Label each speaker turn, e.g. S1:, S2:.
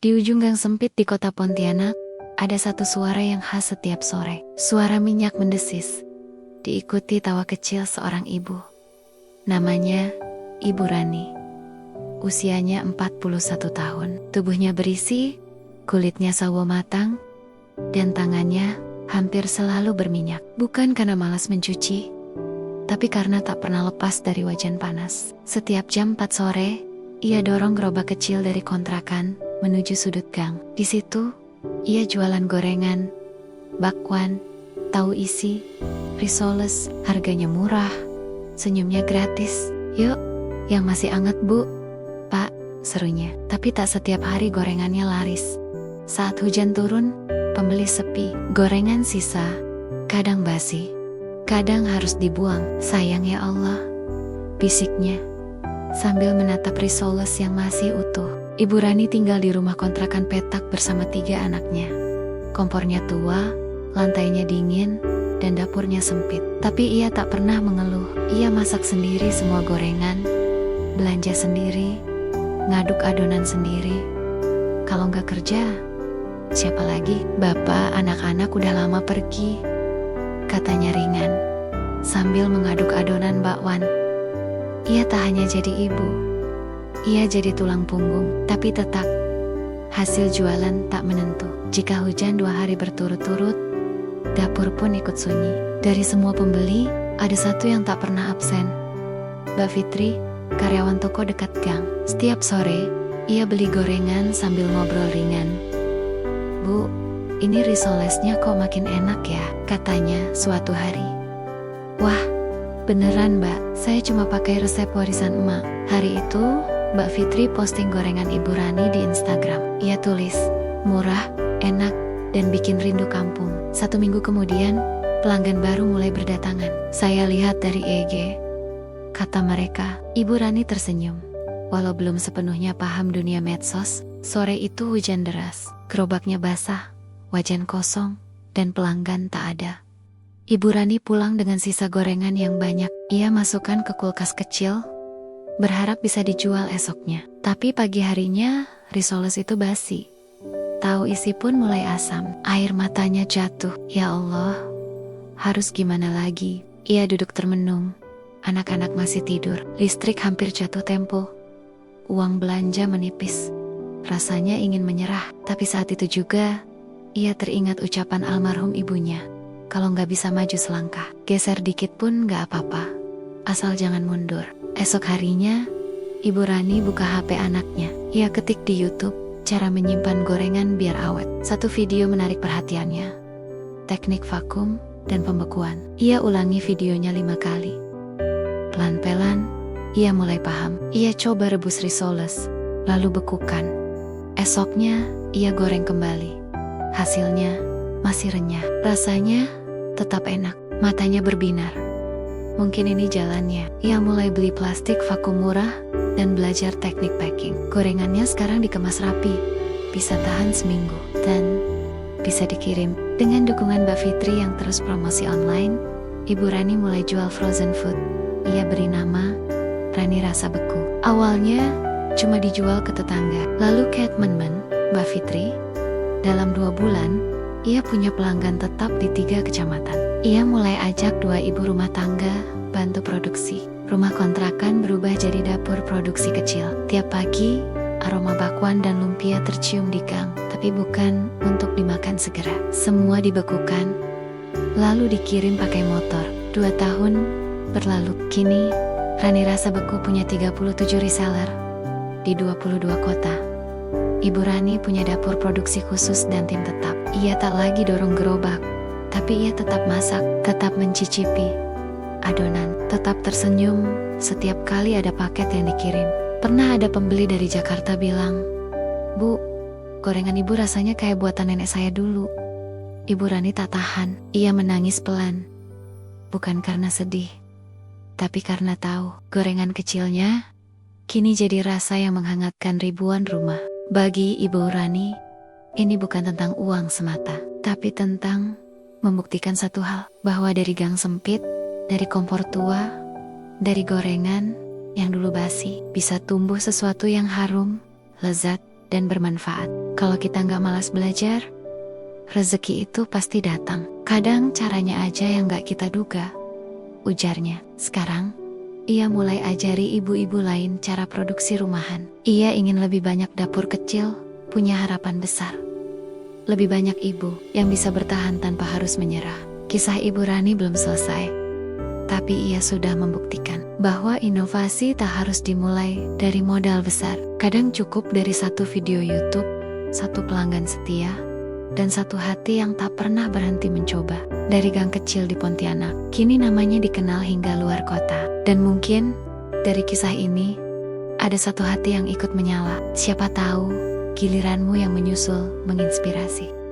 S1: Di ujung gang sempit di kota Pontianak, ada satu suara yang khas setiap sore. Suara minyak mendesis, diikuti tawa kecil seorang ibu. Namanya Ibu Rani. Usianya 41 tahun. Tubuhnya berisi, kulitnya sawo matang, dan tangannya hampir selalu berminyak. Bukan karena malas mencuci, tapi karena tak pernah lepas dari wajan panas. Setiap jam 4 sore, ia dorong gerobak kecil dari kontrakan menuju sudut gang. Di situ, ia jualan gorengan, bakwan, tahu isi, risoles, harganya murah, senyumnya gratis. "Yuk, yang masih anget bu." "Pak," serunya. Tapi tak setiap hari gorengannya laris. Saat hujan turun, pembeli sepi. Gorengan sisa, kadang basi, kadang harus dibuang. "Sayang ya Allah," bisiknya, sambil menatap risoles yang masih utuh. Ibu Rani tinggal di rumah kontrakan petak bersama 3 anaknya. Kompornya tua, lantainya dingin, dan dapurnya sempit. Tapi ia tak pernah mengeluh. Ia masak sendiri semua gorengan, belanja sendiri, ngaduk adonan sendiri. Kalau nggak kerja, siapa lagi? "Bapak, anak-anak udah lama pergi," katanya ringan, sambil mengaduk adonan bakwan. Ia tak hanya jadi ibu, ia jadi tulang punggung. Tapi tetap, hasil jualan tak menentu. Jika hujan 2 hari berturut-turut, dapur pun ikut sunyi. Dari semua pembeli, ada satu yang tak pernah absen. Mbak Fitri, karyawan toko dekat gang. Setiap sore, ia beli gorengan sambil ngobrol ringan. "Bu, ini risolesnya kok makin enak ya," katanya suatu hari. "Wah, beneran mbak, saya cuma pakai resep warisan emak." Hari itu, Mbak Fitri posting gorengan Ibu Rani di Instagram. Ia tulis, "Murah, enak, dan bikin rindu kampung." 1 minggu kemudian, pelanggan baru mulai berdatangan. "Saya lihat dari IG," kata mereka. Ibu Rani tersenyum. Walau belum sepenuhnya paham dunia medsos, sore itu hujan deras. Gerobaknya basah, wajan kosong, dan pelanggan tak ada. Ibu Rani pulang dengan sisa gorengan yang banyak. Ia masukkan ke kulkas kecil, berharap bisa dijual esoknya. Tapi pagi harinya, risoles itu basi. Tahu isi pun mulai asam. Air matanya jatuh. Ya Allah, harus gimana lagi? Ia duduk termenung. Anak-anak masih tidur. Listrik hampir jatuh tempo. Uang belanja menipis. Rasanya ingin menyerah. Tapi saat itu juga, ia teringat ucapan almarhum ibunya. Kalau nggak bisa maju selangkah, geser dikit pun nggak apa-apa. Asal jangan mundur. Esok harinya, Ibu Rani buka HP anaknya. Ia ketik di YouTube, cara menyimpan gorengan biar awet. Satu video menarik perhatiannya. Teknik vakum dan pembekuan. Ia ulangi videonya 5 kali. Pelan-pelan, ia mulai paham. Ia coba rebus risoles, lalu bekukan. Esoknya, ia goreng kembali. Hasilnya masih renyah. Rasanya tetap enak. Matanya berbinar. Mungkin ini jalannya. Ia mulai beli plastik vakum murah dan belajar teknik packing. Gorengannya sekarang dikemas rapi, bisa tahan seminggu, dan bisa dikirim. Dengan dukungan Mbak Fitri yang terus promosi online, Ibu Rani mulai jual frozen food. Ia beri nama Rani Rasa Beku. Awalnya cuma dijual ke tetangga, lalu ke teman Mbak Fitri. Dalam 2 bulan, ia punya pelanggan tetap di 3 kecamatan. Ia mulai ajak 2 ibu rumah tangga bantu produksi. Rumah kontrakan berubah jadi dapur produksi kecil. Tiap pagi, aroma bakwan dan lumpia tercium di gang. Tapi bukan untuk dimakan segera. Semua dibekukan, lalu dikirim pakai motor. 2 tahun berlalu. Kini, Rani Rasa Beku punya 37 reseller di 22 kota. Ibu Rani punya dapur produksi khusus dan tim tetap. Ia tak lagi dorong gerobak, tapi ia tetap masak, tetap mencicipi adonan, tetap tersenyum setiap kali ada paket yang dikirim. Pernah ada pembeli dari Jakarta bilang, "Bu, gorengan ibu rasanya kayak buatan nenek saya dulu." Ibu Rani tak tahan. Ia menangis pelan. Bukan karena sedih, tapi karena tahu gorengan kecilnya kini jadi rasa yang menghangatkan ribuan rumah. Bagi Ibu Rani, ini bukan tentang uang semata, tapi tentang membuktikan satu hal, bahwa dari gang sempit, dari kompor tua, dari gorengan yang dulu basi, bisa tumbuh sesuatu yang harum, lezat, dan bermanfaat. Kalau kita nggak malas belajar, rezeki itu pasti datang. Kadang caranya aja yang nggak kita duga, ujarnya. Sekarang, ia mulai ajari ibu-ibu lain cara produksi rumahan. Ia ingin lebih banyak dapur kecil, punya harapan besar. Lebih banyak ibu yang bisa bertahan tanpa harus menyerah. Kisah Ibu Rani belum selesai, tapi ia sudah membuktikan bahwa inovasi tak harus dimulai dari modal besar. Kadang cukup dari satu video YouTube, satu pelanggan setia, dan satu hati yang tak pernah berhenti mencoba. Dari gang kecil di Pontianak, kini namanya dikenal hingga luar kota. Dan mungkin dari kisah ini, ada satu hati yang ikut menyala. Siapa tahu giliranmu yang menyusul menginspirasi.